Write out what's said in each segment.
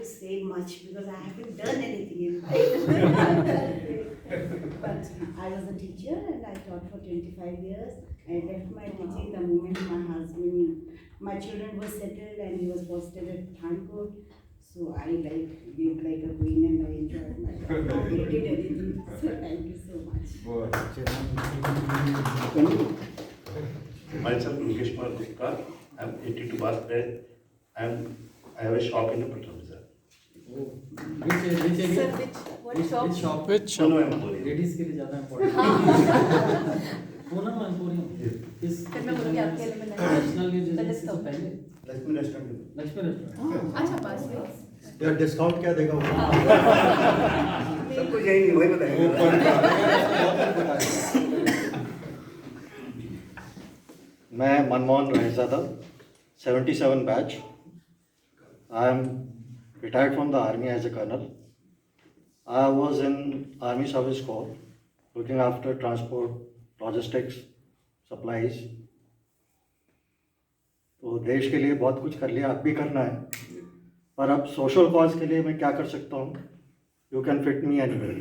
to say much because I haven't done anything in life. But I was a teacher and I taught for 25 years. I left my teaching the moment my children were settled and he was posted at Thankot. So I lived like a queen and I enjoyed my life. I did anything. So thank you so much. Myself, Mukesh Kumar Gupta. I'm 82 birthday and I have a shop in the Patna Bazaar. Which Sir, area? what shop? Which shop? Puno Emporium. Ladies के लिए ज्यादा important Poonam emporium किस फिर मैं बोलूँगी आपके लिए मैं नेशनल न्यूज़ The एजेंसी से discount. पहले लक्ष्मी रेस्टोरेंट। लक्ष्मी रेस्टोरेंट अच्छा पास में यार डिस्काउंट क्या देगा वो? सब कुछ यही वही बताएंगे। मैं Manmohan Rahizada 77 batch. I am retired from the army as a colonel. I was in Army Service Corps looking after transport, logistics, supplies. तो देश के लिए बहुत कुछ कर लिया, अब भी करना है. पर अब सोशल कॉज के लिए मैं क्या कर सकता हूँ? You can fit me anywhere.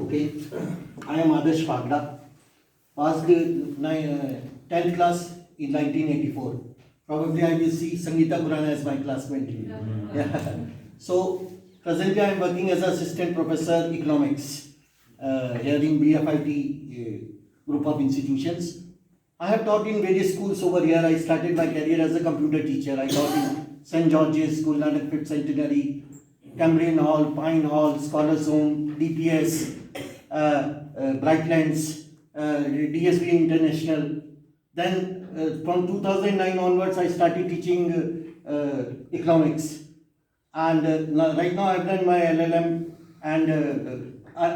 Okay, I am Adarsh Phagda. Passed 10th class in 1984. Probably I will see Sangeeta Khurana as my classmate. Yeah. So presently I am working as assistant professor economics here in BFIT group of institutions. I have taught in various schools over here. I started my career as a computer teacher. I taught in St. George's School, Nanak 5th Centenary, Cambrian Hall, Pine Hall, Scholars Home, DPS, Brightlands, DSB International. Then from 2009 onwards, I started teaching economics. And right now I've done my LLM and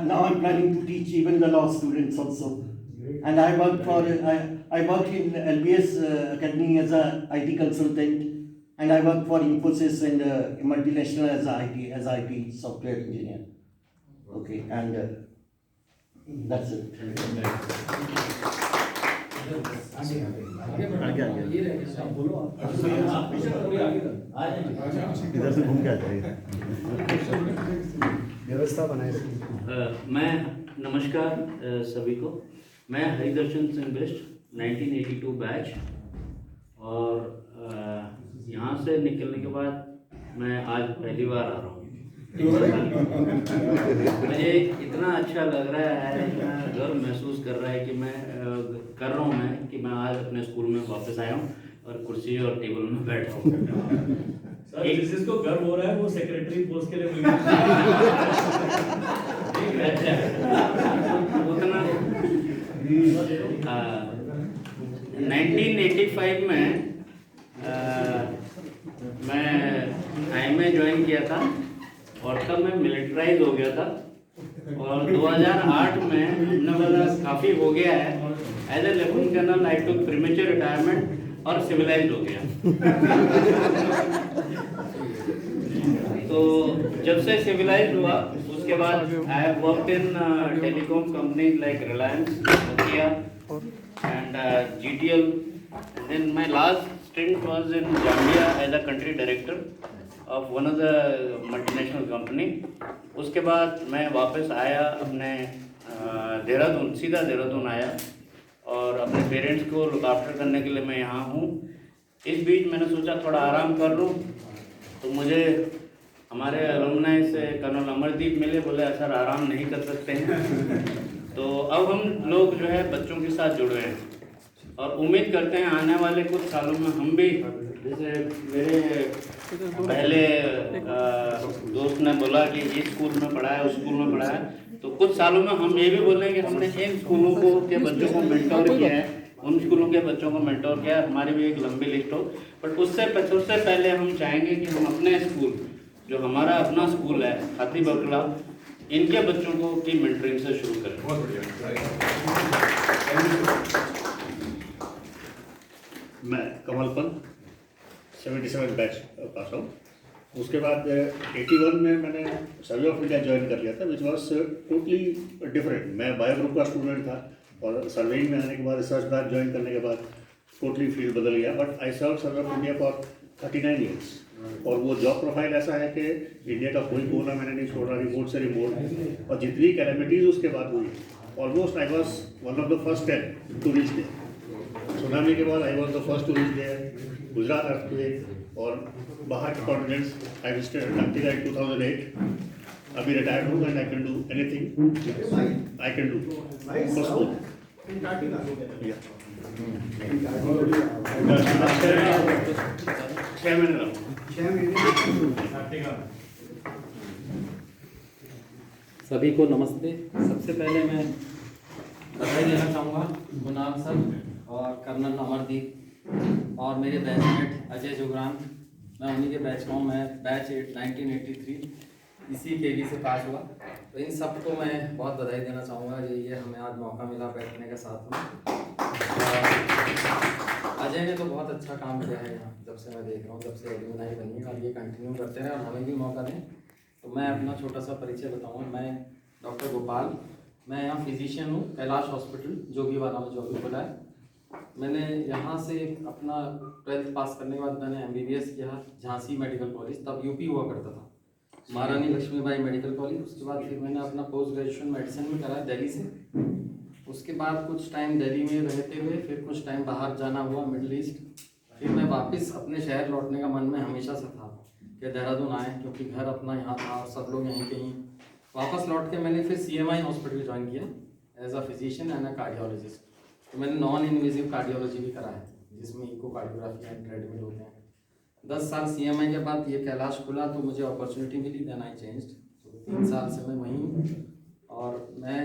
now I'm planning to teach even the law students also. And I worked in LBS Academy as a IT consultant. And I work for Infosys and multinational as IT software engineer. Okay, and that's it. इधर से घूम के आ जाएगा. व्यवस्था बनाए रखिए। मैं नमस्कार सभी को। मैं हरिदर्शन सिंह बिष्ट 1982 बैच और यहाँ से निकलने के बाद मैं आज पहली बार आ रहा हूँ। मुझे इतना अच्छा लग रहा है, इतना गर्व महसूस कर रहा है कि मैं आज अपने स्कूल में वापस आया हूँ और कुर्सी और टेबल में बैठा हूँ। सर जिसको गर्व हो रहा है वो सेक्रेटरी पोस्ट के लिए मिल उतना 1985 में मैं IMA ज्वाइन किया था और तब मैं मिलिट्राइज हो गया था और 2008 में हमने बोला काफ़ी हो गया है, as a lieutenant colonel I took premature retirement और सिविलाइज हो गया। तो जब से सिविलाइज हुआ उसके बाद I have worked in telecom companies like Reliance, Nokia and GTL. Then my last stint was in Zambia as a country director of one of the multinational company. उसके बाद मैं वापस आया अपने सीधा देहरादून आया और अपने पेरेंट्स को लुक आफ्टर करने के लिए मैं यहाँ हूँ। इस बीच मैंने सोचा थोड़ा आराम कर लूँ, तो मुझे हमारे एलुमनाई से कर्नल अमरदीप मिले, बोले सर आराम नहीं कर सकते हैं। तो अब हम लोग जो है बच्चों के साथ जुड़े हैं और उम्मीद करते हैं आने वाले कुछ सालों में हम भी, जैसे मेरे पहले दोस्त ने बोला कि इस स्कूल में पढ़ा है, उस स्कूल में पढ़ा है, तो कुछ सालों में हम ये भी बोलेंगे कि हमने इन स्कूलों को के बच्चों को मेंटोर किया है, उन स्कूलों के बच्चों को मेंटोर किया है। हमारी भी एक लंबी लिस्ट हो, बट उससे पहले हम चाहेंगे कि हम अपने स्कूल, जो हमारा अपना स्कूल है हाथी बकला, इनके बच्चों को की मेंटरिंग से शुरू करें। बहुत बढ़िया। मैं कमल पंत 77 बैच पास आउट उसके बाद 81 में मैंने सर्वे ऑफ इंडिया ज्वाइन कर लिया था, विच वॉज टोटली डिफरेंट। मैं बायो ग्रुप का स्टूडेंट था और सर्वेइंग में आने के बाद, रिसर्च ब्रांच ज्वाइन करने के बाद टोटली फील्ड बदल गया। But I serve survey of India for 39 years. और वो जॉब प्रोफाइल ऐसा है कि इंडिया का कोई कोना मैंने नहीं छोड़ा, रिमोट से रिमोट, और जितनी कैलेमिटीज़ उसके बाद हुई, almost I was one of the first 10 to reach there. Tsunami के बाद I was the first to reach there. Gujarat earthquake और बाहर के continents I visited Antarctica in 2008। अभी रिटायर्ड हूँ and I can do anything I can do for school. सभी को नमस्ते। सबसे पहले मैं बधाई देना चाहूँगा कुणाल सर और कर्नल अमरदीप और मेरे बैचमेट अजय जुगरान। मैं उन्हीं के बैच का हूँ। मैं बैच 1983 इसी केवी से पास हुआ। तो इन सबको मैं बहुत बधाई देना चाहूँगा। ये हमें आज मौका मिला बैठने का साथ में। अजय ने तो बहुत अच्छा काम किया है यहाँ, जब से मैं देख रहा हूँ, जब से एलुमनाई बनी है, और ये कंटिन्यू करते रहें और हमें भी मौका दें। तो मैं अपना छोटा सा परिचय बताऊँगा। मैं डॉक्टर गोपाल, मैं यहाँ फिजिशियन हूँ, कैलाश हॉस्पिटल जोगीवाला में जो अभी खुला है। मैंने यहाँ से अपना 12th पास करने के बाद मैंने MBBS किया झांसी मेडिकल कॉलेज, तब यूपी हुआ करता था, महारानी लक्ष्मीबाई मेडिकल कॉलेज। उसके बाद फिर मैंने अपना पोस्ट ग्रेजुएशन मेडिसिन में करा दिल्ली से। उसके बाद कुछ टाइम दिल्ली में रहते हुए फिर कुछ टाइम बाहर जाना हुआ, मिडिल ईस्ट। फिर मैं वापस अपने शहर लौटने का मन में हमेशा से था कि देहरादून आए, क्योंकि घर अपना यहाँ था और सब लोग यहीं कहीं। वापस लौट के मैंने फिर CMI हॉस्पिटल ज्वाइन किया as a physician and a cardiologist. तो मैंने नॉन इन्वेजिव कार्डियोलॉजी भी करा है, जिसमें इको कार्डियोग्राफी एंड ट्रेडमिल होते हैं। 10 साल CMI के बाद ये कैलाश खुला तो मुझे अपॉर्चुनिटी मिली, देन आई चेंज्ड। तो 3 साल से मैं वहीं हूँ। और मैं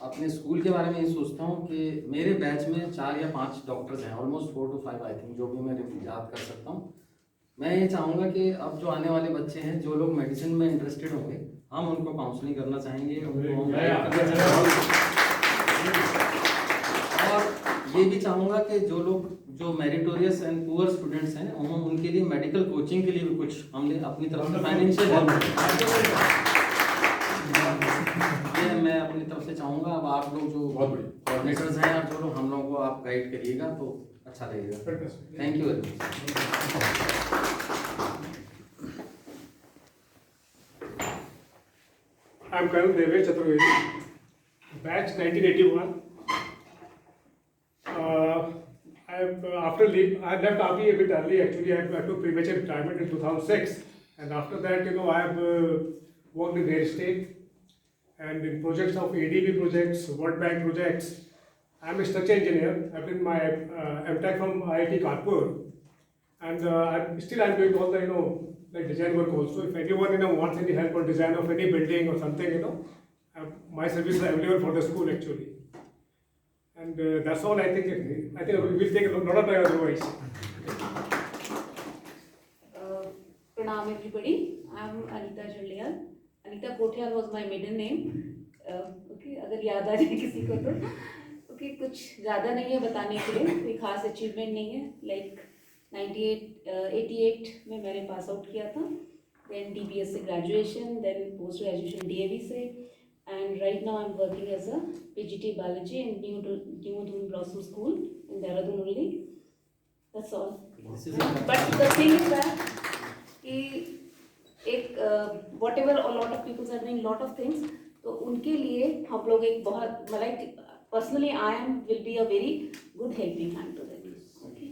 अपने स्कूल के बारे में ये सोचता हूँ कि मेरे बैच में 4 या 5 डॉक्टर्स हैं, ऑलमोस्ट 4 to 5 आई थिंक, जो भी मैं याद कर सकता हूँ। मैं ये चाहूँगा कि अब जो आने वाले बच्चे हैं, जो लोग मेडिसिन में इंटरेस्टेड होंगे, हम उनको काउंसलिंग करना चाहेंगे, उनको हम गाइड करना चाहेंगे। और ये भी चाहूँगा कि जो लोग जो मेरिटोरियस एंड पुअर स्टूडेंट्स हैं, उनके लिए मेडिकल कोचिंग के लिए भी कुछ हमने अपनी तरफ से फाइनेंशियल हेल्प ये मैं अपनी तरफ से चाहूँगा। अब आप लोग जो कोऑर्डिनेटर्स हैं और जो लोग हम लोगों को आप गाइड करिएगा तो अच्छा लगेगा। Thank you very much. I'm Colonel Devesh Chaturvedi, batch 1981. I left army a bit early actually. I took premature retirement in 2006, and after that, I have worked in real estate and in projects of ADB projects, World Bank projects. I'm a structural engineer. I've done my MTech from IIT Kanpur, and I'm doing all the like design work also. If anyone wants any help on design of any building or something, my services are available for the school actually. And that's all I think. I think we will take a lot of time otherwise. Pranam everybody. I'm Anita Julian. Anita Kothiyal was my maiden name. Okay, अगर याद आ जाए किसी को तो. Okay, कुछ ज़्यादा नहीं है बताने के लिए, कोई खास अचीवमेंट नहीं है. Like 88 में मैंने पास आउट किया था. Then DBS से graduation, then post graduation DAV से. And right now I'm working as a PGT biology in New Dhun Blossom School in Dehradun only. That's all. But the thing is that whatever a lot of people are doing lot of things, तो उनके लिए हम लोग एक बहुत like personally I will be a very good helping hand to them. Okay.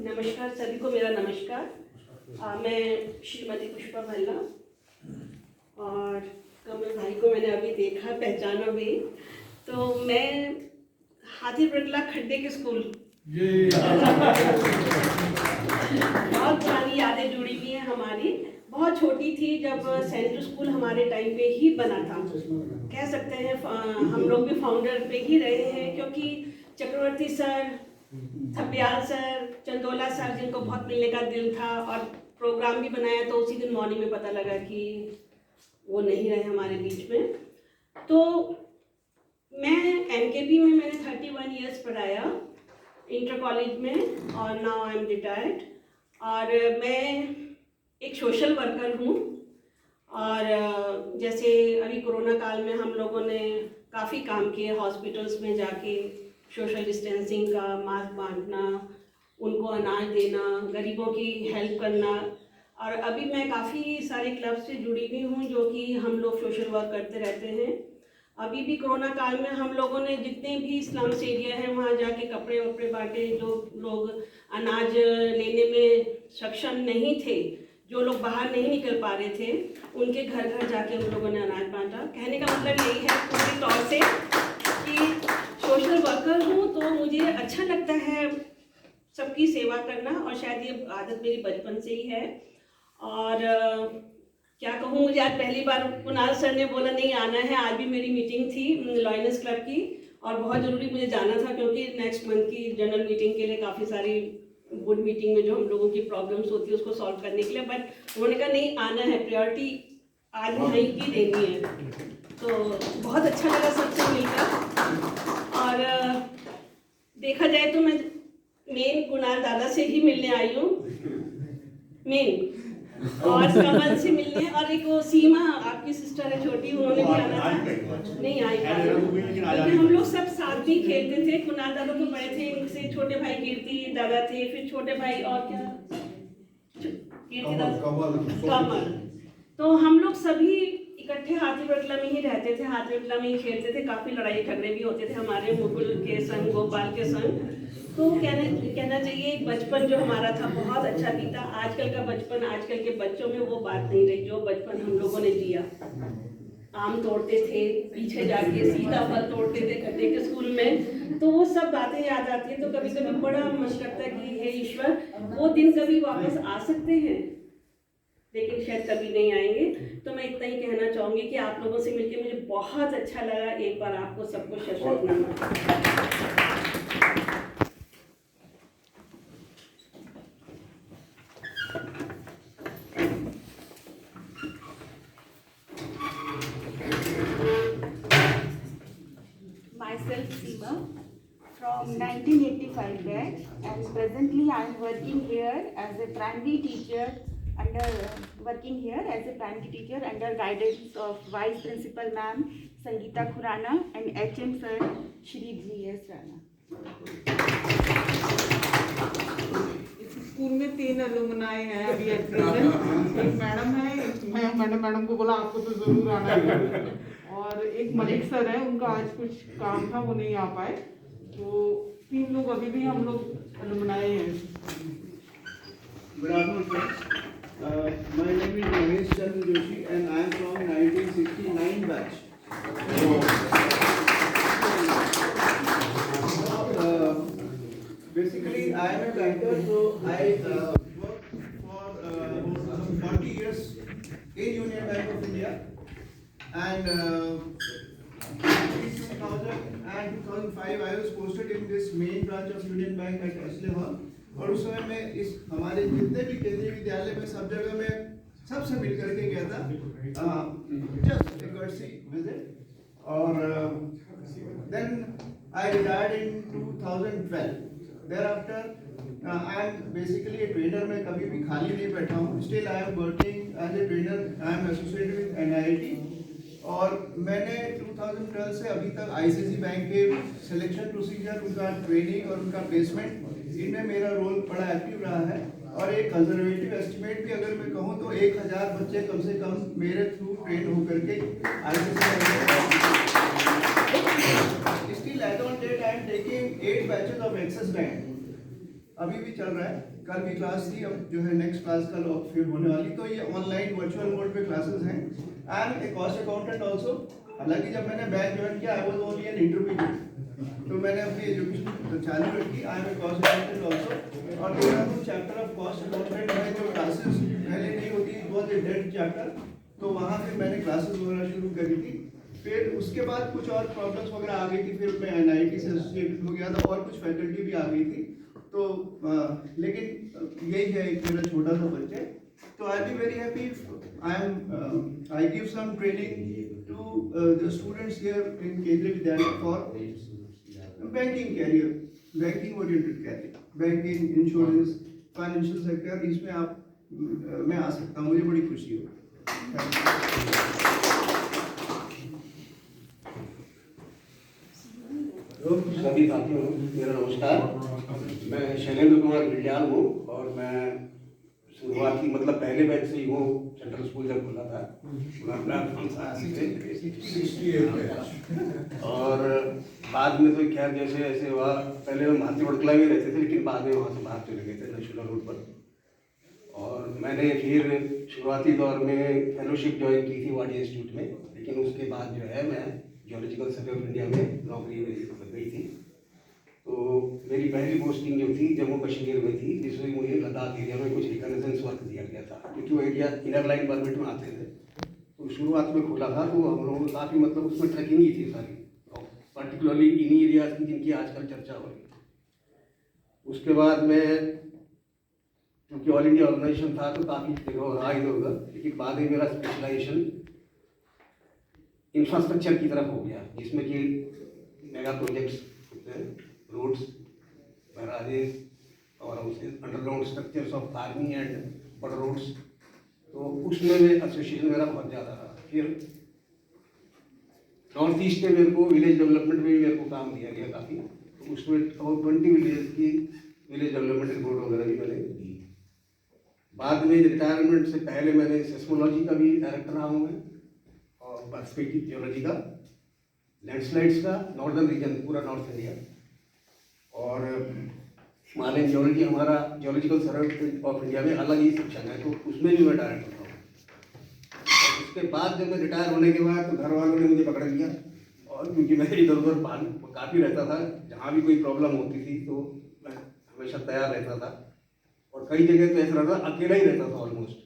नमस्कार सभी को, मेरा नमस्कार। मैं श्रीमती पुष्पा भल्ला और कमल भाई को मैंने अभी देखा, पहचाना भी। तो मैं हाथी प्रकला खड्डे के स्कूल बहुत पुरानी यादें जुड़ी हुई हैं हमारी। बहुत छोटी थी जब सेंट्रल स्कूल हमारे टाइम पे ही बना था। कह सकते हैं हम लोग भी फाउंडर पे ही रहे हैं, क्योंकि Chakraborty sir, Thapliyal sir, Chandola sir जिनको बहुत मिलने का दिल था और प्रोग्राम भी बनाया, तो उसी दिन मॉर्निंग में पता लगा कि वो नहीं रहे हमारे बीच में। तो मैं एमकेपी में मैंने 31 ईयर्स पढ़ाया इंटर कॉलेज में, और नाउ आई एम रिटायर्ड। और मैं एक सोशल वर्कर हूँ, और जैसे अभी कोरोना काल में हम लोगों ने काफ़ी काम किए, हॉस्पिटल्स में जाके सोशल डिस्टेंसिंग का, मास्क बांटना, उनको अनाज देना, गरीबों की हेल्प करना। और अभी मैं काफ़ी सारे क्लब से जुड़ी हुई हूँ जो कि हम लोग सोशल वर्क करते रहते हैं। अभी भी कोरोना काल में हम लोगों ने जितने भी स्लम्स एरिया हैं वहाँ जाके कपड़े वपड़े बांटे, जो लोग अनाज लेने में सक्षम नहीं थे, जो लोग बाहर नहीं निकल पा रहे थे, उनके घर घर जाके हम लोगों ने अनाज बांटा। कहने का मतलब यही है पूरी तौर से कि सोशल वर्कर हूँ तो मुझे अच्छा लगता है सबकी सेवा करना, और शायद ये आदत मेरी बचपन से ही है। और क्या कहूँ, मुझे आज पहली बार कुणाल सर ने बोला नहीं आना है। आज भी मेरी मीटिंग थी लॉयनेस क्लब की, और बहुत ज़रूरी मुझे जाना था क्योंकि नेक्स्ट मंथ की जनरल मीटिंग के लिए काफ़ी सारी बोर्ड मीटिंग में जो हम लोगों की प्रॉब्लम्स होती है उसको सॉल्व करने के लिए, बट उन्होंने कहा नहीं आना है, प्रायोरिटी आज वहीं की देनी है। तो बहुत अच्छा लगा सबसे मिलकर। और देखा जाए तो मैं मेन कुणाल दादा से ही मिलने आई हूँ मेन, और कमल से मिलने, और एक वो सीमा आपकी सिस्टर है छोटी, उन्होंने भी आना था, नहीं आई क्योंकि हम लोग सब साथ ही खेलते थे। कुणाल दादा तो बड़े थे, इनसे छोटे भाई कीर्ति दादा थे, फिर छोटे भाई और क्या कीर्ति दादा कमल। तो हम लोग सभी इकट्ठे हाथी बटला में ही रहते थे, हाथी बटला में ही खेलते थे। काफ़ी लड़ाई झगड़े भी होते थे हमारे मुकुल के संग, गोपाल के संग। तो कहना चाहिए बचपन जो हमारा था बहुत अच्छा बीता। आजकल का बचपन, आजकल के बच्चों में वो बात नहीं रही जो बचपन हम लोगों ने जिया। आम तोड़ते थे, पीछे जाके सीताफल तोड़ते थे गड्ढे के स्कूल में, तो वो सब बातें याद आती हैं। तो कभी कभी बड़ा मन करता है कि हे ईश्वर, वो दिन कभी वापस आ सकते हैं, लेकिन शायद कभी नहीं आएंगे। तो मैं इतना ही कहना चाहूँगी कि आप लोगों से मिलकर मुझे बहुत अच्छा लगा। एक बार आपको सबको सशक्त नमन। Myself Seema from 1985 batch, and presently I am working here as a primary teacher under guidance of Vice Principal Ma'am Sangeeta Khurana and HM Sir Shri G.S. Rana. इस स्कूल में 3 अलुमनाई हैं अभी एट प्रेजेंट। एक madam है, मैंने madam को बोला आपको तो जरूर आना है, और एक मलिक सर है, उनका आज कुछ काम था वो नहीं आ पाए। तो 3 लोग अभी भी हम लोग अलुमनाई हैं। Good afternoon friends. My name is Mahesh Chandra Joshi and I am from 1969 batch. Basically I am a banker, so I worked for 40 years in Union Bank of India, and in 2000 and 2005 I was posted in this main branch of Union Bank at Ashley Hall। और उस समय मैं इस हमारे जितने भी केंद्रीय विद्यालय में सब जगह में सबसे मिल करके गया था, जस्ट a courtesy visit। और then I retired in 2012। Thereafter I am basically a trainer। मैं कभी भी खाली नहीं बैठा हूँ। Still I am working as a trainer। I am associated with NIIT। और मैंने 2012 से अभी तक ICICI बैंक के सिलेक्शन प्रोसीजर, उनका ट्रेनिंग और उनका प्लेसमेंट, इनमें मेरा रोल बड़ा एक्टिव रहा है। और एक कंजर्वेटिव एस्टिमेट भी अगर मैं कहूँ तो 1000 बच्चे कम से कम मेरे थ्रू ट्रेन होकर के still at on date I am taking 8 batches of Axis bank. अभी भी चल रहा है, कल भी क्लास थी, अब जो है नेक्स्ट क्लास कल फिर होने वाली। तो ये ऑनलाइन वर्चुअल मोड पे क्लासेस हैं। I am a cost accountant also. हालांकि जब मैंने बैंक ज्वाइन किया I was only an interview, तो मैंने अपनी एजुकेशन चालू रखी। I am a cost accountant also. और मेरा जो चैप्टर ऑफ कॉस्ट अकाउंटेंट है, जो क्लासेस पहले नहीं होती, it was a dead chapter, तो वहाँ फिर मैंने क्लासेस वगैरह शुरू करी थी। फिर उसके बाद कुछ और प्रॉब्लम्स वगैरह आ गई थी, फिर मैं NIT से एसोसिएटेड हो गया था और कुछ फैकल्टी भी आ गई थी। तो लेकिन यही है एक मेरा छोटा सा बच्चे. So I'll be very happy if I give some training to the students here in Kendriya Vidyalaya for banking career, banking oriented career, banking, insurance, financial sector. इसमें आप मैं आ सकता हूँ, मुझे बड़ी खुशी हो. सभी साथियों मेरा नमस्कार. मैं शैलेंद्र कुमार बिल्डियाल हूँ और मैं शुरुआती मतलब पहले बैच से ही हूँ. सेंट्रल स्कूल जब खुला था और बाद में तो खैर जैसे ऐसे हुआ, पहले हम भारतीय वड़कला में रहते थे लेकिन बाद में वहाँ से बाहर चले गए थे नेशनल रोड पर. और मैंने फिर शुरुआती दौर में फेलोशिप ज्वाइन की थी वाडी इंस्टीट्यूट में, लेकिन उसके बाद जो है मैं जियोलॉजिकल सर्वे ऑफ इंडिया में नौकरी लग गई थी. तो मेरी पहली पोस्टिंग जो थी जम्मू कश्मीर में थी, जिसमें मुझे लद्दाख एरिया में कुछ रिकनेसेंस वर्क दिया गया था क्योंकि वो एरिया इनर लाइन परमिट में आते थे. तो शुरुआत में खोला था तो हम लोगों को काफ़ी मतलब उसमें ट्रैकिंग ही थी सारी, पर्टिकुलरली इन्हीं एरियाज की जिनकी आजकल चर्चा हो रही. उसके बाद मैं क्योंकि ऑल इंडिया ऑर्गेनाइजेशन था तो काफ़ी जगह रहा इधर उधर, लेकिन बाद में मेरा स्पेशलाइजेशन इंफ्रास्ट्रक्चर की तरफ हो गया, जिसमें कि मेगा प्रोजेक्ट्स, रोड्स, बैराजेस, और underground structures of army and border roads. तो उसमें एसोसिएशन मेरा बहुत ज़्यादा रहा. फिर नॉर्थ ईस्ट में मेरे को विलेज डेवलपमेंट में भी मेरे को काम दिया गया काफ़ी. तो उसमें और 20 विलेज की विलेज डेवलपमेंट रिपोर्ट वगैरह भी मैंने दी. बाद में रिटायरमेंट से पहले मैंने सेस्मोलॉजी का भी डायरेक्टर रहा हूँ मैं, और बर्फीली जियोलॉजी का, लैंडस्लाइड्स का, नॉर्दर्न रीजन पूरा नॉर्थ इंडिया, और हिमालयन जियोलॉजी हमारा जियोलॉजिकल सर्वे ऑफ इंडिया में अलग ही सेक्शन है, तो उसमें भी मैं डायरेक्टर हूँ. और उसके बाद जब मैं रिटायर होने के बाद तो घर वालों ने मुझे पकड़ लिया, और क्योंकि मैं इधर उधर काफ़ी रहता था, जहाँ भी कोई प्रॉब्लम होती थी तो मैं हमेशा तैयार रहता था. और कई जगह तो ऐसा रहता था अकेला ही रहता था ऑलमोस्ट,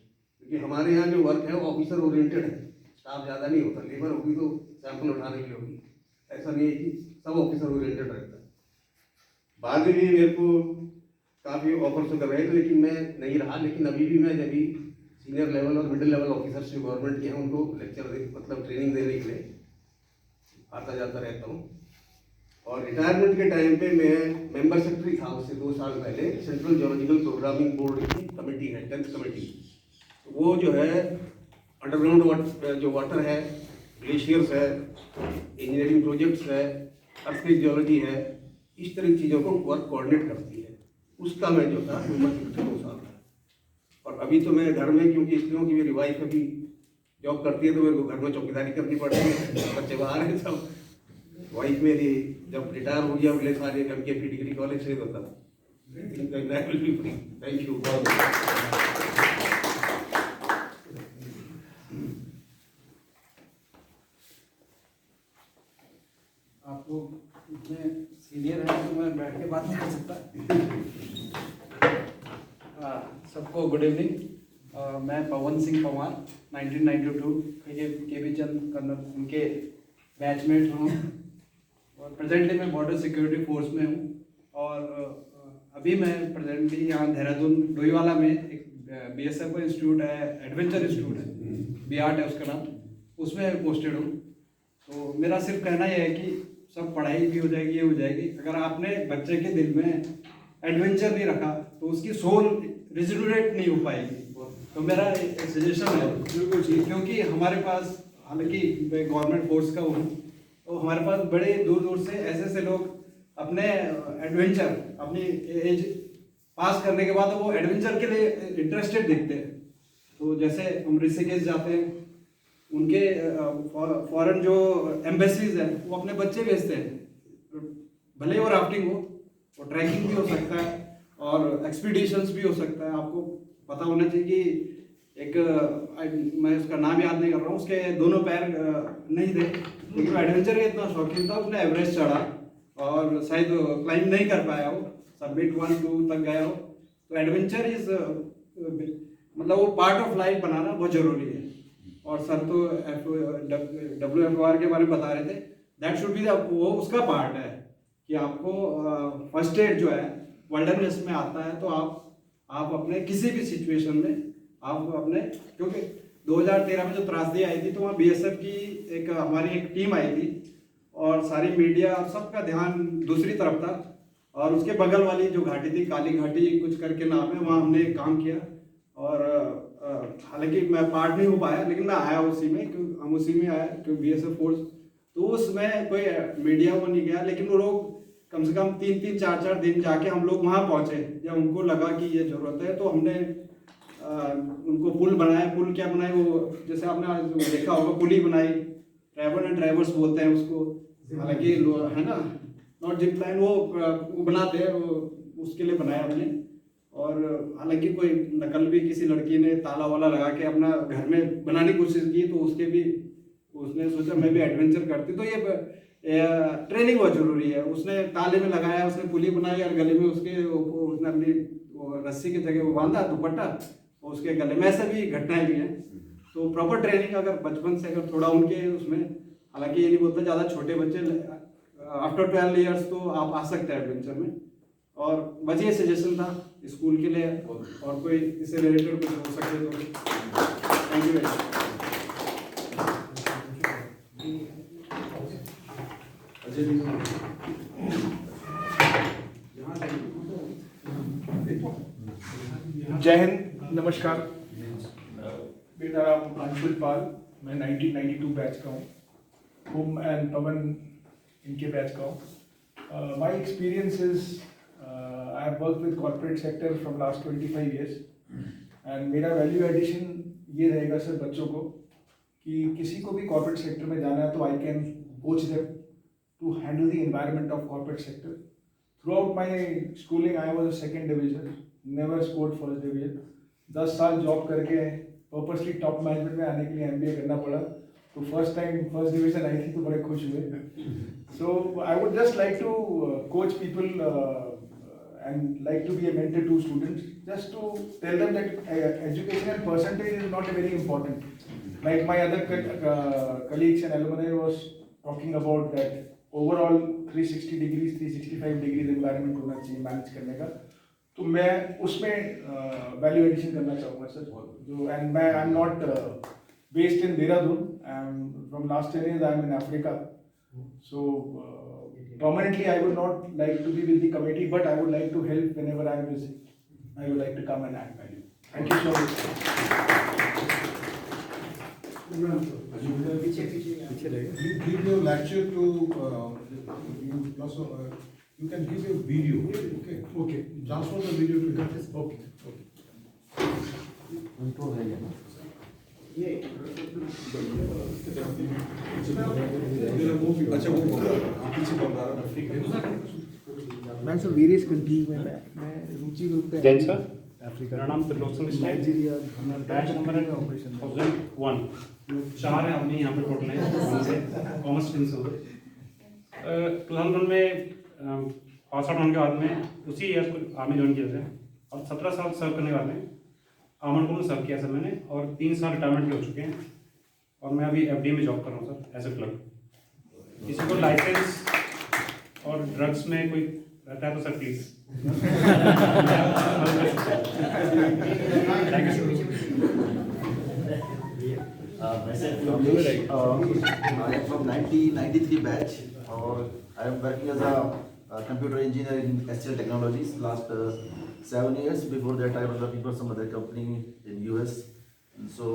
क्योंकि हमारे यहाँ जो वर्क है वो ऑफिसर ओरिएंटेड है, स्टाफ ज़्यादा नहीं होता. लेबर होगी तो सैंपल उठाने के लिए होगी, ऐसा नहीं है कि सब ऑफिसर ओरिएंटेड रहता है. बाद में भी मेरे को काफ़ी ऑफर्स कर रहे थे लेकिन मैं नहीं रहा. लेकिन अभी भी मैं जब भी सीनियर लेवल और मिडिल लेवल ऑफिसर्स जो गवर्नमेंट के हैं उनको लेक्चर मतलब ट्रेनिंग देने के लिए आता जाता रहता हूँ. और रिटायरमेंट के टाइम पे मैं मेंबर सेक्रेटरी था उससे 2 साल पहले सेंट्रल जियोलॉजिकल प्रोग्रामिंग बोर्ड की कमेटी है, 10th कमेटी. वो जो है अंडरग्राउंड जो वाटर है, ग्लेशियर्स है, इंजीनियरिंग प्रोजेक्ट्स है, अर्थक्वेक जियोलॉजी है, इस तरह की चीज़ों को वर्क कोऑर्डिनेट करती है. उसका मैं जो था मेंबर सेक्रेटरी 2 साल था. और अभी तो मैं घर में, क्योंकि इसलिए कि मेरी वाइफ अभी जॉब करती है तो मेरे को घर में चौकीदारी करनी पड़ती है, बच्चे बाहर हैं सब. वाइफ मेरी जब रिटायर हो गया अगले साल MKP डिग्री कॉलेज से होता था. Thank you. आप लोग इतने सीनियर हैं तो मैं बैठ के बात नहीं कर सकता. सबको गुड इवनिंग. मैं पवन सिंह पवार 1992 के बी चंद कर्नल उनके बैचमेट हूँ, और प्रेजेंटली मैं बॉर्डर सिक्योरिटी फोर्स में हूँ. और अभी मैं प्रेजेंटली यहाँ देहरादून डोईवाला में एक BSF का इंस्टीट्यूट है, एडवेंचर इंस्टीट्यूट है, BART है उसका नाम, उसमें पोस्टेड हूँ. तो मेरा सिर्फ कहना यह है कि सब पढ़ाई भी हो जाएगी, ये हो जाएगी, अगर आपने बच्चे के दिल में एडवेंचर नहीं रखा तो उसकी सोल रिजुनेट नहीं हो पाएगी. तो मेरा एक सजेशन है, क्योंकि हमारे पास, हालांकि मैं गवर्नमेंट फोर्स का हूँ, तो हमारे पास बड़े दूर दूर से ऐसे लोग अपने एडवेंचर, अपनी एज पास करने के बाद वो एडवेंचर के लिए इंटरेस्टेड दिखते हैं. तो जैसे हम ऋषिकेश जाते हैं, उनके फॉरेन जो एम्बेसीज हैं वो अपने बच्चे भेजते हैं, भले वो राफ्टिंग हो, वो ट्रैकिंग भी हो सकता है और एक्सपीडिशंस भी हो सकता है. आपको पता होना चाहिए कि एक मैं उसका नाम याद नहीं कर रहा हूँ, उसके दोनों पैर नहीं थे, लेकिन वो एडवेंचर का इतना शौकीन था, उसने एवरेस्ट चढ़ा और शायद क्लाइंब नहीं कर पाया हो, सबमिट 1-2 तक गया हो. तो एडवेंचर इज मतलब वो पार्ट ऑफ लाइफ बनाना बहुत जरूरी है. और सर तो WFOR के बारे में बता रहे थे, दैट शुड बी वो उसका पार्ट है कि आपको फर्स्ट एड जो है वर्ल्डरनेस में आता है तो आप अपने किसी भी सिचुएशन में आप अपने, क्योंकि 2013 में जो त्रासदी आई थी तो वहाँ बीएसएफ की हमारी एक टीम आई थी और सारी मीडिया और सबका ध्यान दूसरी तरफ था, और उसके बगल वाली जो घाटी थी, काली घाटी कुछ करके नाम है, वहाँ हमने काम किया। और हालांकि मैं पार्ट नहीं हो पाया, लेकिन मैं आया उसी में, क्योंकि हम उसी में आया क्योंकि बीएसएफ फोर्स, तो उसमें कोई मीडिया वो नहीं गया, लेकिन वो लोग कम से कम 3-3, 4-4 दिन जाके हम लोग वहाँ पहुँचे। जब उनको लगा कि ये ज़रूरत है तो हमने उनको पुल बनाया। पुल क्या बनाए, वो जैसे आपने देखा होगा, पुली बनाई, ट्रैवल एंड ड्राइवर्स बोलते हैं उसको, हालांकि है ना, नॉट जिप लाइन, वो बनाते हैं, उसके लिए बनाया हमने। और हालांकि कोई नकल भी किसी लड़की ने ताला वाला लगा के अपना घर में बनाने की कोशिश की, तो उसके भी उसने सोचा मैं भी एडवेंचर करती, तो ये ट्रेनिंग बहुत जरूरी है। उसने ताले में लगाया, उसने पुली बनाई और गले में उसने अपनी रस्सी की जगह वो बांधा दुपट्टा, और उसके गले में, ऐसे भी घटनाएं भी हैं। तो प्रॉपर ट्रेनिंग अगर बचपन से अगर थोड़ा उनके उसमें, हालांकि ये नहीं बोलता ज़्यादा छोटे बच्चे आफ्टर 12 ईयर्स तो आप आ सकते हैं एडवेंचर में। और बस ये सजेशन था स्कूल के लिए, और कोई इससे रिलेटेड कुछ हो सके तो थैंक यू वेरी मच। जय हिंद, नमस्कार। मेरा नाम अंशुल पाल, मैं 1992 बैच का हूँ। ओम एंड पवन इनके बैच का हूँ। My experience is I have work with corporate sector from last 25 years, and मेरा वैल्यू एडिशन ये रहेगा सर बच्चों को कि किसी को भी कॉर्पोरेट सेक्टर में जाना है तो I can coach them to handle the environment of corporate sector. Throughout my schooling I was a second division, never scored first division. 10 साल जॉब करके पर्पसली टॉप मैनेजमेंट में आने के लिए MBA करना पड़ा, तो फर्स्ट टाइम फर्स्ट डिवीजन आई थी तो बड़े खुश हुए। So I would just like to coach people and like to be a mentor to students, just to tell them that education and percentage is not very important. Like my other colleagues and alumni was talking about that overall 360 degrees, 365 degrees environment होना चाहिए manage करने का, तो मैं उसमें value addition करना चाहूँगा sir. जो एंड मैं I am not based in Dehradun, I am from last 10 years I am in Africa, so permanently I would not like to be with the committee, but I would like to help whenever I visit. I would like to come and add value. Thank you so much. You give your lecture to you plus you can give your video. Okay. Okay. Transfer the video to them. Okay. Control है क्या? अच्छा वो पीछे बता रहा मैं sir various country में मैं रुचि ग्रुप पे जैन सर, अफ्रीका, मेरा नाम त्रिलोचन मिश्रा है, नाइजीरिया, बैच नंबर है ऑपरेशन 1001। 4 है हमने यहाँ पे टोटल है, कॉमर्स स्ट्रीम से हुए। 2001 में पास आउट होने के बाद में उसी ईयर को आर्मी ज्वाइन किया था, और 17 साल सर्व करने के बाद में आमन को में सर्व किया सर मैंने, और 3 साल रिटायरमेंट के हो चुके हैं, और मैं अभी FD में जॉब कर रहा हूँ सर एज ए क्लर्क। किसी को लाइसेंस और ड्रग्स में कोई रहता है तो sir please I am from 1993 batch, और I am working as a computer engineer in STL Technologies last 7 years. Before that, I was working for some other company in US. And so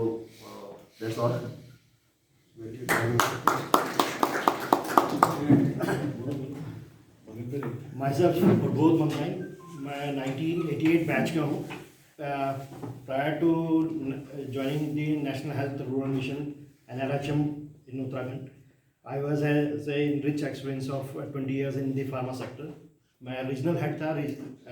that's all. Myself, Prabodh Mangai, मैं 1988 batch का हूँ। Prior to joining the National Health Rural Mission NRHM in Uttarakhand, I was a rich experience of 20 years in the pharma sector. मैं regional head था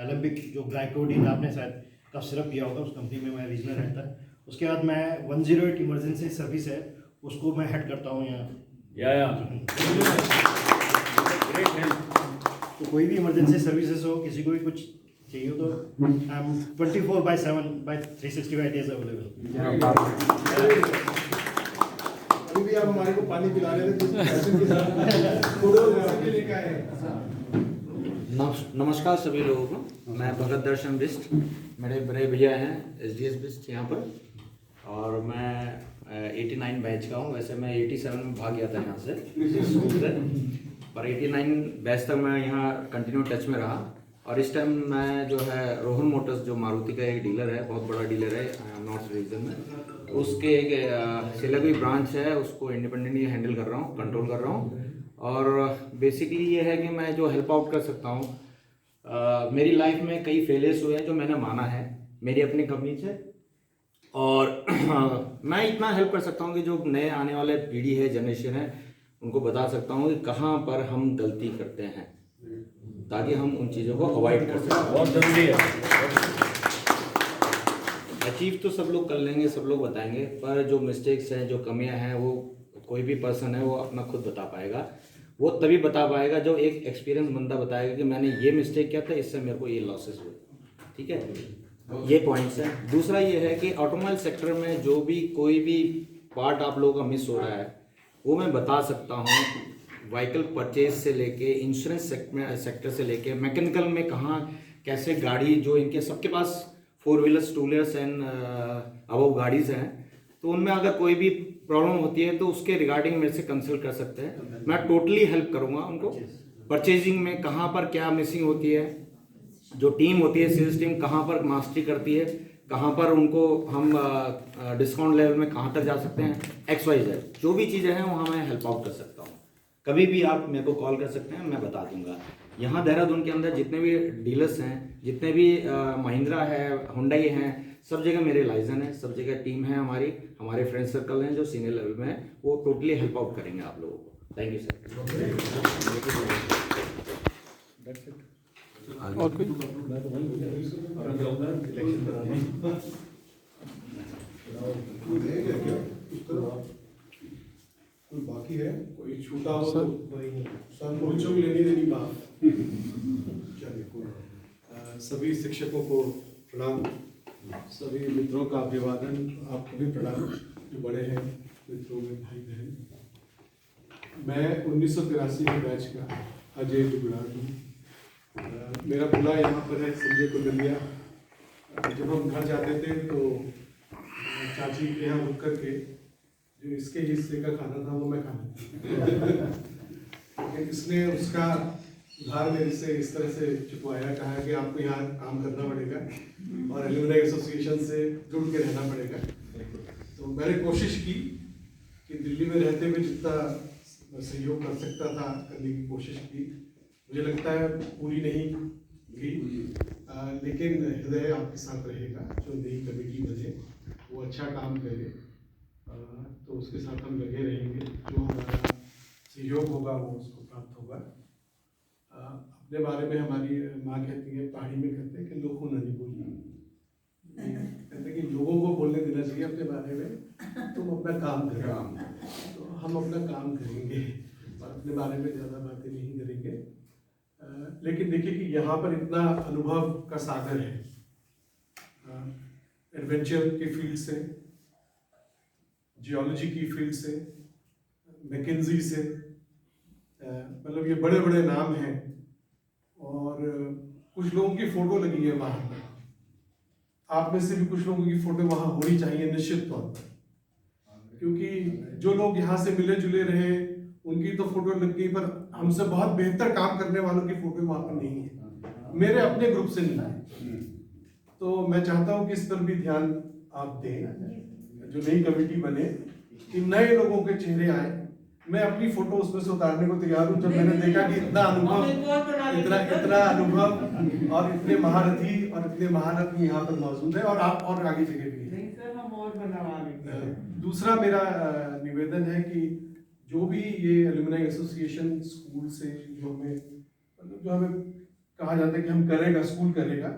एलेम्बिक, जो ग्लाइकोडीन आपने शायद cough syrup पिया होगा, उस कंपनी में मैं रीजनल हेड था। उसके बाद मैं 108 इमरजेंसी सर्विस है, उसको मैं हेड करता हूँ यहाँ। तो कोई भी इमरजेंसी सर्विसेज हो, किसी को भी कुछ चाहिए तो I am 24/7 by 365 days available. अभी भी आप हमारे को पानी पिला रहे थे, लेके आए। नमस्कार सभी लोगों को। मैं भगत दर्शन बिस्ट, मेरे बड़े भैया हैं SDS बिस्ट यहाँ पर, और मैं 89 बैच का हूँ। वैसे मैं 87 में भाग गया था यहाँ से स्कूल से, पर 89 बैच तक मैं यहाँ कंटिन्यू टच में रहा। और इस टाइम मैं जो है रोहन मोटर्स, जो मारुति का एक डीलर है, बहुत बड़ा डीलर है नॉर्थ रीजन में, उसके एक सिलागुई ब्रांच है, उसको इंडिपेंडेंटली हैंडल कर रहा हूँ, कंट्रोल कर रहा हूँ। और बेसिकली ये है कि मैं जो हेल्प आउट कर सकता हूँ, मेरी लाइफ में कई फेलियर्स हुए हैं जो मैंने माना है मेरी अपनी कंपनी से, और मैं इतना हेल्प कर सकता हूँ कि जो नए आने वाले पीढ़ी है, जनरेशन है, उनको बता सकता हूँ कि कहाँ पर हम गलती करते हैं, ताकि हम उन चीज़ों को अवॉइड कर सकें। बहुत जरूरी है। अचीव तो सब लोग कर लेंगे, सब लोग बताएंगे, पर जो मिस्टेक्स हैं, जो कमियां हैं, वो कोई भी पर्सन है वो अपना खुद बता पाएगा। वो तभी बता पाएगा जो एक एक्सपीरियंस बंदा बताएगा कि मैंने ये मिस्टेक किया था, इससे मेरे को ये लॉसेस हुए। ठीक है, ये पॉइंट्स हैं। दूसरा ये है कि ऑटोमोबाइल सेक्टर में जो भी कोई भी पार्ट आप लोगों का मिस हो रहा है, वो मैं बता सकता हूँ। व्हीकल परचेज से लेके इंश्योरेंस सेक्टर से लेके मैकेनिकल में कहाँ कैसे गाड़ी, जो इनके सबके पास 4 व्हीलर्स 2 व्हीलर्स एंड अबव गाड़ीज़ हैं, तो उनमें अगर कोई भी प्रॉब्लम होती है तो उसके रिगार्डिंग मेरे से कंसल्ट कर सकते हैं। मैं टोटली हेल्प करूँगा उनको। परचेजिंग में कहाँ पर क्या मिसिंग होती है, जो टीम होती है सेल्स टीम कहाँ पर मास्टरी करती है, कहाँ पर उनको हम डिस्काउंट लेवल में कहाँ तक जा सकते हैं, XYZ जो भी चीज़ें हैं वहाँ मैं हेल्प आउट कर सकता हूँ। कभी भी आप मेरे को कॉल कर सकते हैं, मैं बता दूंगा। यहाँ देहरादून के अंदर जितने भी डीलर्स हैं, जितने भी महिंद्रा है, हुंडई हैं, सब जगह मेरे लाइसेंस हैं, सब जगह टीम है हमारी, हमारे फ्रेंड सर्कल हैं जो सीनियर लेवल में है, वो टोटली हेल्प आउट करेंगे आप लोगों को। Thank you sir. और कोई कोई बाकी है, कोई छूटा हो तो सर मुझे लेनी देनी बात। चलिए, सभी शिक्षकों को प्रणाम, सभी मित्रों का अभिवादन, आपको भी प्रणाम जो बड़े हैं, मित्रों में भाई बहन। मैं 1983 के बैच का अजय जुगड़ार हूँ। मेरा बुला यहाँ पर है संजय कुंडलिया। जब हम घर जाते थे तो चाची के यहाँ रुक करके जो इसके हिस्से का खाना था वो मैं खा लेता, लेकिन इसने उसका उधार मेरे से इस तरह से चुकवाया, कहा कि आपको यहाँ काम करना पड़ेगा और एल्यूमिनाई एसोसिएशन से जुड़ के रहना पड़ेगा। तो मैंने कोशिश की कि दिल्ली में रहते हुए जितना सहयोग कर सकता था करने की कोशिश की। मुझे लगता है पूरी नहीं की, लेकिन हृदय आपके साथ रहेगा। जो नई कमेटी बने वो अच्छा काम करे, तो उसके साथ हम लगे रहेंगे। जो हमारा सहयोग होगा वो उसको प्राप्त होगा। अपने बारे में हमारी माँ कहती है, पहाड़ी में कहते हैं कि लोगों को नहीं बोलिए, कहते हैं कि लोगों को बोलने देना चाहिए अपने बारे में, तुम अपना काम करो। तो हम अपना काम करेंगे और अपने बारे में ज़्यादा बातें नहीं करेंगे। लेकिन देखिए कि यहाँ पर इतना अनुभव का सागर है, एडवेंचर की फील्ड से, जियोलॉजी की फील्ड से, मैकेंजी से, मतलब ये बड़े बड़े नाम हैं। और कुछ लोगों की फ़ोटो लगी है बाहर पर, आप में से भी कुछ लोगों की फ़ोटो वहाँ होनी चाहिए निश्चित तौर पर, क्योंकि जो लोग यहाँ से मिले जुले रहे उनकी तो फ़ोटो लग गई, पर हमसे बहुत बेहतर काम करने वालों की फ़ोटो वहाँ पर नहीं है, मेरे अपने ग्रुप से नहीं है। तो मैं चाहता हूँ कि इस पर भी ध्यान आप दें, जो नई कमेटी बने कि नए लोगों के चेहरे आए। मैं अपनी फोटो उसमें से उतारने को तैयार हूँ, जब मैंने देखा कि इतना अनुभव और इतने महारथी और इतने महारथी यहाँ पर मौजूद है, और आप और आगे जगह भी हैं। दूसरा मेरा निवेदन है कि जो भी ये एल्यूमिनाई एसोसिएशन स्कूल से जो हमें कहा जाता है कि हम करेगा, स्कूल करेगा,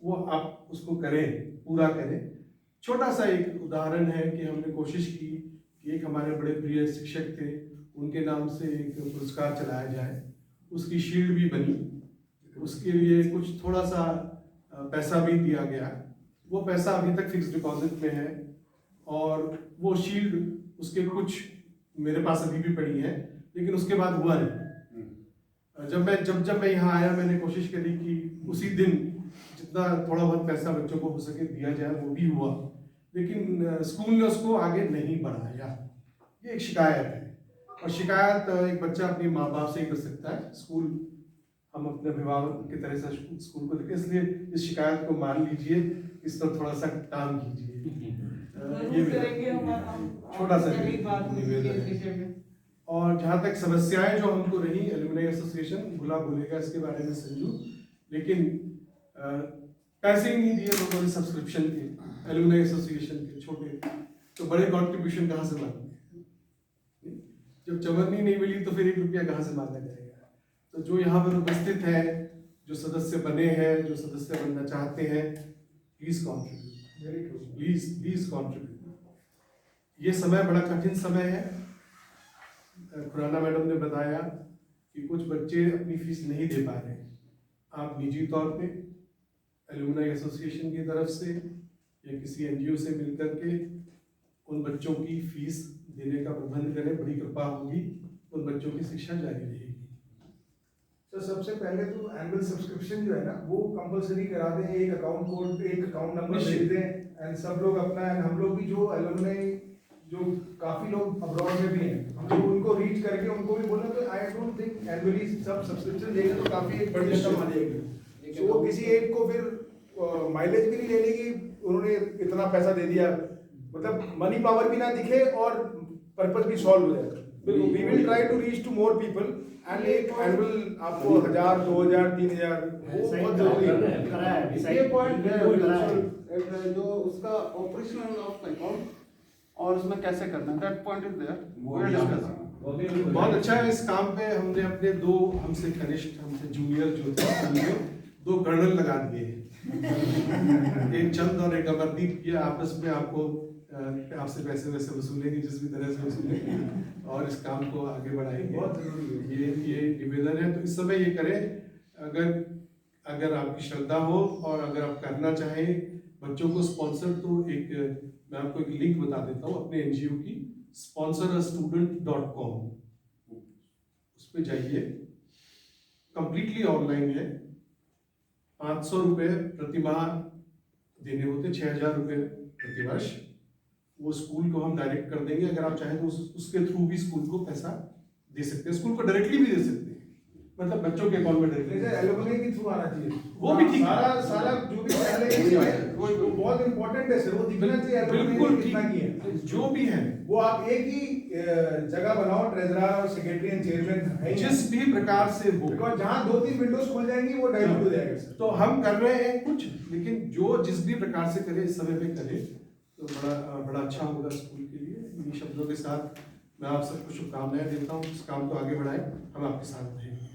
वो आप उसको करें, पूरा करें। छोटा सा एक उदाहरण है कि हमने कोशिश की कि एक हमारे बड़े प्रिय शिक्षक थे, उनके नाम से एक पुरस्कार चलाया जाए, उसकी शील्ड भी बनी, उसके लिए कुछ थोड़ा सा पैसा भी दिया गया। वो पैसा अभी तक फिक्स डिपॉजिट में है, और वो शील्ड उसके कुछ मेरे पास अभी भी पड़ी है, लेकिन उसके बाद हुआ नहीं। जब मैं यहाँ आया मैंने कोशिश करी कि उसी दिन जितना थोड़ा बहुत पैसा बच्चों को हो सके दिया जाए, वो भी हुआ, लेकिन स्कूल ने उसको आगे नहीं बढ़ाया। ये एक शिकायत है, और शिकायत एक बच्चा अपने माँ बाप से ही कर सकता है। स्कूल हम अपने अभिभावक की तरह से स्कूल को देखें, इसलिए इस शिकायत को मान लीजिए, इस पर थोड़ा सा काम कीजिए। ये छोटा सा निवेदन है। और जहाँ तक समस्याएं जो हमको रही, एलुमनाई एसोसिएशन भूला बोलेगा इसके बारे में संजू, लेकिन पैसे ही नहीं दिए लोगों ने सब्सक्रिप्शन के, एलुमनाई एसोसिएशन के छोटे, तो बड़े कॉन्ट्रीब्यूशन कहाँ से मांगे? जब चवन्नी नहीं मिली तो फिर 1 रुपया कहाँ से मांगा जाएगा? तो जो यहाँ पर उपस्थित है, जो सदस्य बने हैं, जो सदस्य बनना चाहते हैं, प्लीज कॉन्ट्रीब्यूट, प्लीज कॉन्ट्रीब्यूट। ये समय बड़ा कठिन समय है। खुराना मैडम ने बताया कि कुछ बच्चे अपनी फीस नहीं दे पा रहे। आप निजी तौर पे एलुमनाई एसोसिएशन की तरफ से या किसी एनजीओ से मिलकर के उन बच्चों की फीस देने का प्रबंध करें, बड़ी कृपा होगी, उन बच्चों की शिक्षा जारी रहेगी। तो सबसे पहले तो एनुअल सब्सक्रिप्शन जो है ना, वो कंपलसरी करा दें, एक अकाउंट कोड, एक अकाउंट नंबर दे दें, एंड सब लोग अपना, एंड हम लोग भी जो एलुमनाई, जो काफी लोग अब्रॉड में भी हैं, हम लोग उनको रीच करके उनको भी बोला, तो आई डोंट थिंक एनुअली सब सब्सक्रिप्शन देंगे तो काफी एक बड़ी रकम आ जाएगी। तो वो किसी एक को फिर माइलेज भी नहीं लेने की, उन्होंने इतना पैसा दे दिया, मतलब मनी पावर भी ना दिखे और पर्पस भी सॉल्व हो जाए। We will try to reach to more people, and एक एनुअल आपको 1000, 2000, 3000 वो बहुत जरूरी है। ये पॉइंट जो उसका ऑपरेशनल ऑफ अकाउंट और उसमें कैसे करना है, that point is there, we are discussing. बहुत अच्छा है। इस काम पे हमने अपने 2 हमसे कनिष्ठ, हमसे जूनियर जो थे, 2 कर्नल लगा दिए, एक चंद और एक अमरदीप। ये आपस में आपको आपसे पैसे वैसे वसूलेंगे, जिस भी तरह से वसूलेंगे, और इस काम को आगे बढ़ाएंगे। बहुत जरूरी है, ये निवेदन है। तो इस समय ये करें, अगर आपकी श्रद्धा हो और अगर आप करना चाहें बच्चों को स्पॉन्सर, तो मैं आपको एक लिंक बता देता हूँ अपने एनजीओ की, sponsorastudent.com, उस पर जाइए, कंप्लीटली ऑनलाइन है। 500 रुपये प्रतिमाह देने होते, 6000 रुपये प्रतिवर्ष। वो स्कूल को हम डायरेक्ट कर देंगे, अगर आप चाहें तो उसके थ्रू भी स्कूल को पैसा दे सकते हैं, स्कूल को डायरेक्टली भी दे सकते हैं, मतलब बच्चों के अकाउंट में डायरेक्टली। एलुमनाई के थ्रू आना चाहिए, वो भी ठीक है। सारा जो भी पहले वो बहुत इंपॉर्टेंट है सर, वो दिखना चाहिए बिल्कुल कितना की है, जो भी है वो आप एक ही जगह बनाओ, ट्रेजरर और सेक्रेटरी एंड चेयरमैन, जिस भी प्रकार से हो, बिकॉज जहाँ 2-3 विंडोज खुल जाएंगी वो डाइल्यूट हो जाएगा सर। तो हम कर रहे हैं कुछ, लेकिन जो जिस भी प्रकार से करे, इस समय पे करे, तो बड़ा अच्छा होगा स्कूल के लिए। इन्हीं शब्दों के साथ मैं आप सबको शुभकामनाएं देता हूँ। इस काम को आगे बढ़ाएं, हम आपके साथ रहेंगे।